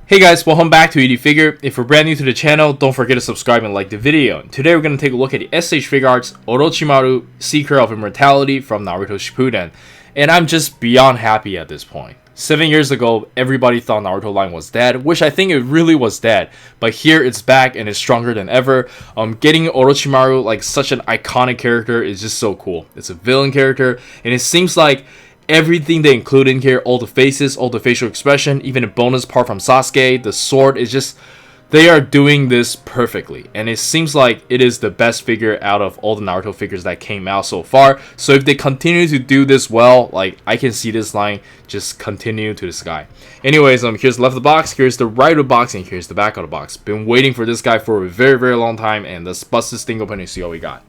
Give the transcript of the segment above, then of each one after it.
Hey guys, welcome back to Figure. If you're brand new to the channel, don't forget to subscribe and like the video. Today we're going to take a look at the S.H.Figuarts Orochimaru Seeker of Immortality from Naruto Shippuden. And I'm just beyond happy at this point. 7 years ago, everybody thought Naruto line was dead, which I think it really was dead. But here it's back and it's stronger than ever. Getting Orochimaru, like such an iconic character, is just so cool. It's a villain character, and it seems like everything they include in here, all the faces, all the facial expression, even a bonus part from Sasuke, the sword, is just, they are doing this perfectly. And it seems like it is the best figure out of all the Naruto figures that came out so far. So if they continue to do this well, like, I can see this line just continue to the sky. Anyways, here's the left of the box, here's the right of the box, and here's the back of the box. Been waiting for this guy for a very long time, and let's bust this thing open and see what we got.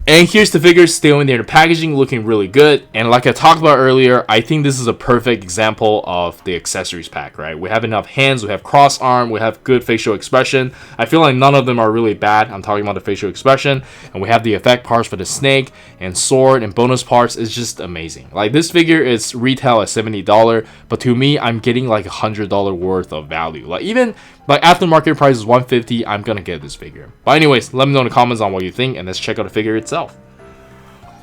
And here's the figures still in there, the packaging looking really good. And like I talked about earlier, I think this is a perfect example of the accessories pack, right? We have enough hands, we have cross arm, we have good facial expression. I feel like none of them are really bad. I'm talking about the facial expression. And we have the effect parts for the snake and sword and bonus parts. It's just amazing. Like, this figure is retail at $70, but to me, I'm getting like $100 worth of value. Like, even like aftermarket price is $150, I'm gonna get this figure. But anyways, let me know in the comments on what you think, and let's check out the figure itself.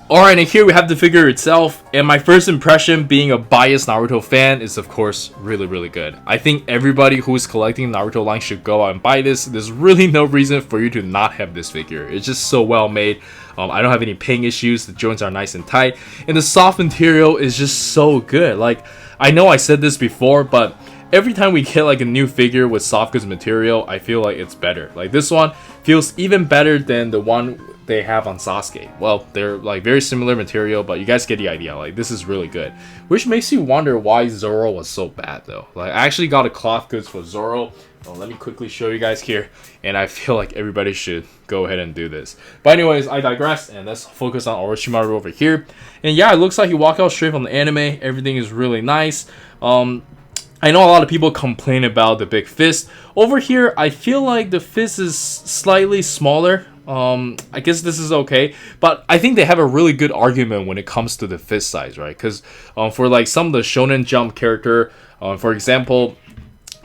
Alright, and here we have the figure itself, and my first impression, being a biased Naruto fan, is of course really good. I think everybody who is collecting Naruto line should go out and buy this. There's really no reason for you to not have this figure. It's just so well made. I don't have any paint issues, the joints are nice and tight, and the soft material is just so good. Like, I know I said this before, but every time we get like a new figure with soft goods material, I feel like it's better. Like, this one feels even better than the one they have on Sasuke. Well, they're like very similar material, but you guys get the idea. Like, this is really good. Which makes you wonder why Zoro was so bad though. Like, I actually got a cloth goods for Zoro. Let me quickly show you guys here, and I feel like everybody should go ahead and do this. But anyways, I digress, and let's focus on Orochimaru over here. And yeah, it looks like he walked out straight from the anime. Everything is really nice. I know a lot of people complain about the big fist. Over here, I feel like the fist is slightly smaller. I guess this is okay, but I think they have a really good argument when it comes to the fist size, right? Because for like some of the Shonen Jump character, for example,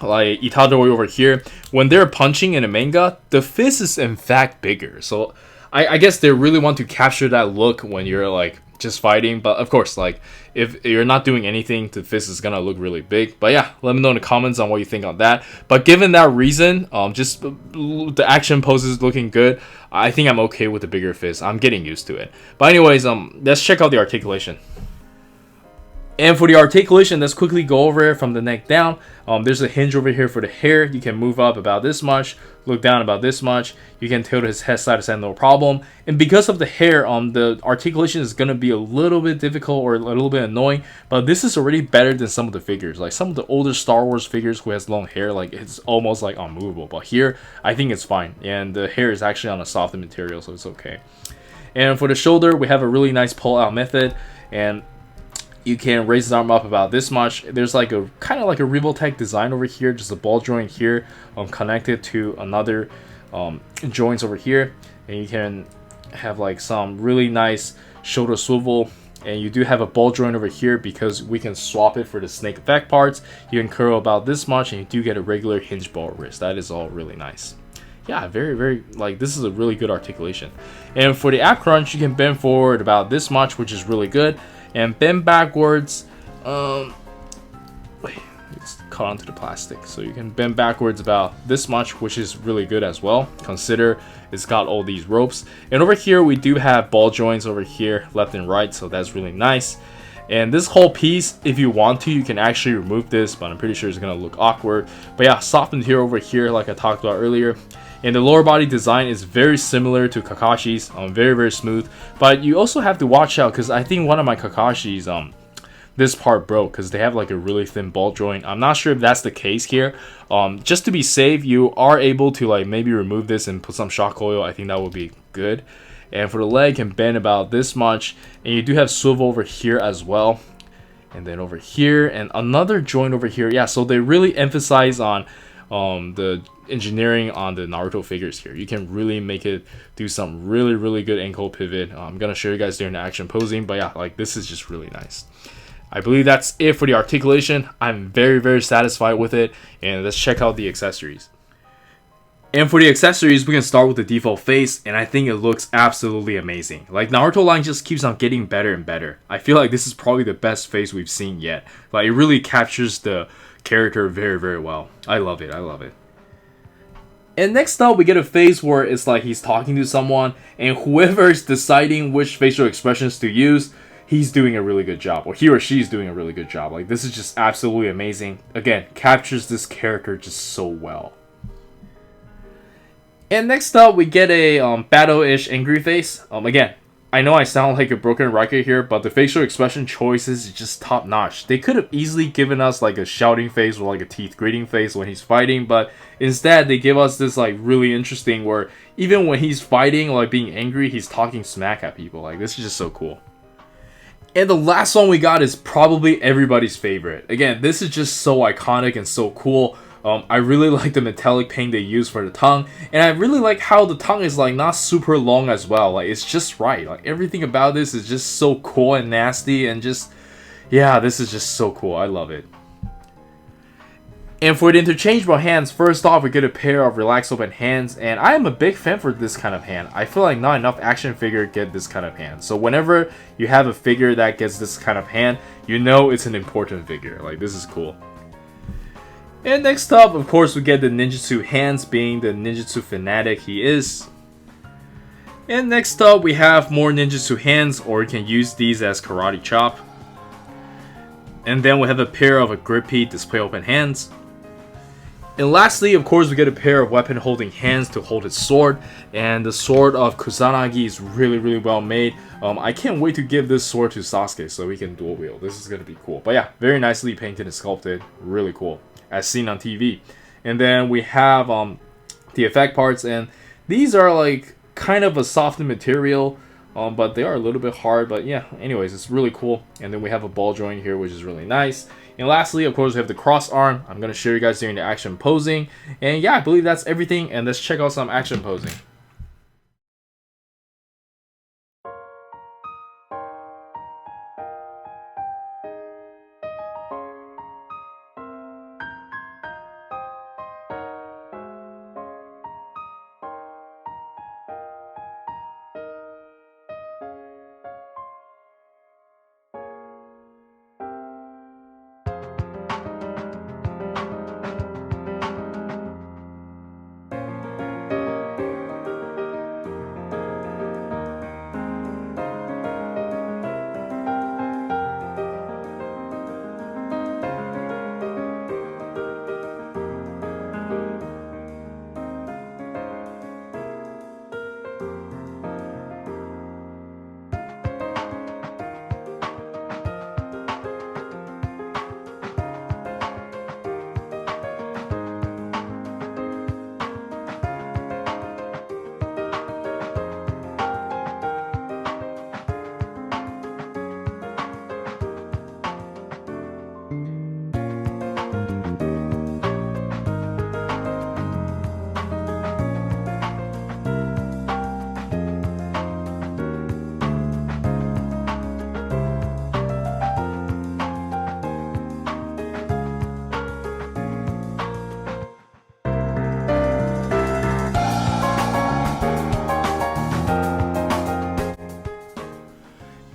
like Itadori over here, when they're punching in a manga, the fist is in fact bigger. So I guess they really want to capture that look when you're like just fighting. But of course, like, if you're not doing anything, the fist is gonna look really big. But yeah, let me know in the comments on what you think on that. But given that reason, just the action poses looking good, I think I'm okay with the bigger fist. I'm getting used to it. But anyways, let's check out the articulation. And for the articulation, let's quickly go over it from the neck down. There's a hinge over here for the hair. You can move up about this much, look down about this much. You can tilt his head side to side, no problem. And because of the hair, the articulation is going to be a little bit difficult or a little bit annoying. But this is already better than some of the figures. Like some of the older Star Wars figures who has long hair, like it's almost like unmovable. But here, I think it's fine. And the hair is actually on a softer material, so it's okay. And for the shoulder, we have a really nice pull-out method. And you can raise his arm up about this much. There's like a kind of like a Revoltech design over here, just a ball joint here, connected to another joints over here, and you can have like some really nice shoulder swivel. And you do have a ball joint over here because we can swap it for the snake effect parts. You can curl about this much, and you do get a regular hinge ball wrist. That is all really nice. Yeah, very like, this is a really good articulation. And for the ab crunch, you can bend forward about this much, which is really good. And bend backwards, wait, it's caught onto the plastic. So you can bend backwards about this much, which is really good as well. Consider it's got all these ropes. And over here, we do have ball joints over here, left and right, so that's really nice. And this whole piece, if you want to, you can actually remove this, but I'm pretty sure it's gonna look awkward. But yeah, softened here over here, like I talked about earlier. And the lower body design is very similar to Kakashi's, very smooth. But you also have to watch out, because I think one of my Kakashi's, this part broke because they have like a really thin ball joint. I'm not sure if that's the case here. Just to be safe, you are able to like maybe remove this and put some shock oil. I think that would be good. And for the leg, can bend about this much, and you do have swivel over here as well. And then over here, and another joint over here. Yeah, so they really emphasize on the engineering on the Naruto figures here. You can really make it do some really good ankle pivot. I'm gonna show you guys during the action posing, but yeah, like this is just really nice. I believe that's it for the articulation. I'm very satisfied with it, and let's check out the accessories. And for the accessories, we can start with the default face, and I think it looks absolutely amazing. Like, Naruto line just keeps on getting better and better. I feel like this is probably the best face we've seen yet. Like, it really captures the character very well. I love it. And next up, we get a face where it's like he's talking to someone, and whoever is deciding which facial expressions to use, he's doing a really good job, or he or she's doing a really good job. Like, this is just absolutely amazing. Again, captures this character just so well. And next up, we get a battle-ish angry face. Again, I know I sound like a broken record here, but the facial expression choices is just top-notch. They could have easily given us like a shouting face or like a teeth-grating face when he's fighting, but instead they give us this like really interesting where even when he's fighting, like being angry, he's talking smack at people. Like, this is just so cool. And the last one we got is probably everybody's favorite. Again, this is just so iconic and so cool. I really like the metallic paint they use for the tongue, and I really like how the tongue is like not super long as well. Like, it's just right. Like, everything about this is just so cool and nasty, and just, yeah, this is just so cool. I love it. And for the interchangeable hands, first off, we get a pair of relaxed open hands, and I am a big fan for this kind of hand. I feel like not enough action figure get this kind of hand. So whenever you have a figure that gets this kind of hand, you know it's an important figure. Like, this is cool. And next up, of course, we get the ninjutsu hands, being the ninjutsu fanatic he is. And next up, we have more ninjutsu hands, or you can use these as karate chop. And then we have a pair of a grippy display open hands. And lastly, of course, we get a pair of weapon holding hands to hold his sword. And the sword of Kusanagi is really well made. I can't wait to give this sword to Sasuke so he can dual wield. This is going to be cool. But yeah, very nicely painted and sculpted. Really cool, as seen on TV. And then we have the effect parts, and these are like kind of a softened material, but they are a little bit hard. But yeah, anyways, it's really cool. And then we have a ball joint here, which is really nice. And lastly, of course, we have the cross arm. I'm going to show you guys during the action posing. And yeah, I believe that's everything. And let's check out some action posing.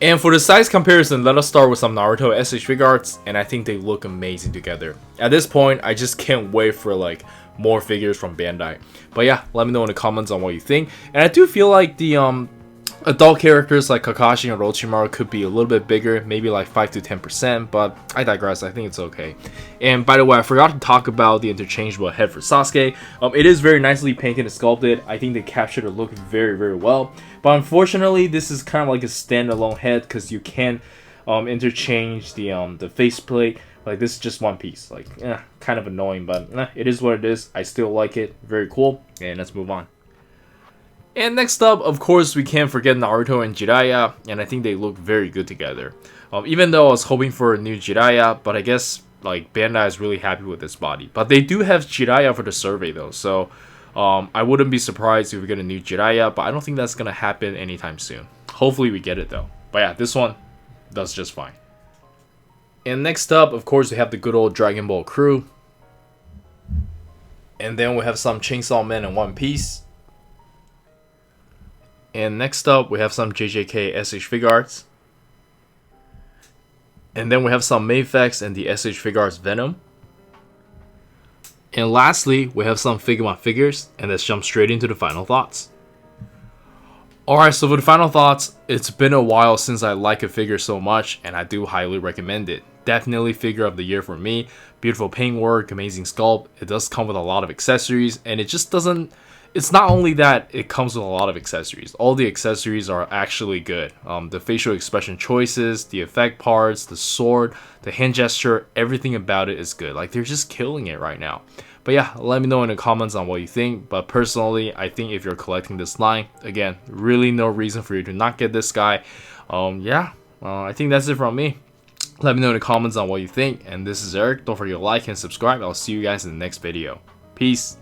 And for the size comparison, let us start with some Naruto S.H.Figuarts, and I think they look amazing together. At this point, I just can't wait for like more figures from Bandai. But yeah, let me know in the comments on what you think. And I do feel like the adult characters like Kakashi and Orochimaru could be a little bit bigger, maybe like 5 to 10%, but I digress. I think it's okay. And by the way, I forgot to talk about the interchangeable head for Sasuke. It is very nicely painted and sculpted. I think they captured the look very well. But unfortunately, this is kind of like a standalone head because you can't interchange the faceplate. Like, this is just one piece. Like, kind of annoying, but it is what it is. I still like it. Very cool. And let's move on. And next up, of course, we can't forget Naruto and Jiraiya, and I think they look very good together. Even though I was hoping for a new Jiraiya, but I guess like Bandai is really happy with this body. But they do have Jiraiya for the survey though, so I wouldn't be surprised if we get a new Jiraiya, but I don't think that's gonna happen anytime soon. Hopefully we get it though. But yeah, this one does just fine. And next up, of course, we have the good old Dragon Ball crew. And then we have some Chainsaw Man in One Piece. And next up, we have some JJK S.H.Figuarts. And then we have some Mayfex and the S.H.Figuarts Venom. And lastly, we have some Figma figures, and let's jump straight into the final thoughts. Alright, so for the final thoughts, it's been a while since I like a figure so much, and I do highly recommend it. Definitely figure of the year for me. Beautiful paint work, amazing sculpt. It does come with a lot of accessories, and it just doesn't... It's not only that it comes with a lot of accessories. All the accessories are actually good. The facial expression choices, the effect parts, the sword, the hand gesture, everything about it is good. Like, they're just killing it right now. But yeah, let me know in the comments on what you think. But personally, I think if you're collecting this line, again, really no reason for you to not get this guy. I think that's it from me. Let me know in the comments on what you think. And this is Eric. Don't forget to like and subscribe. I'll see you guys in the next video. Peace.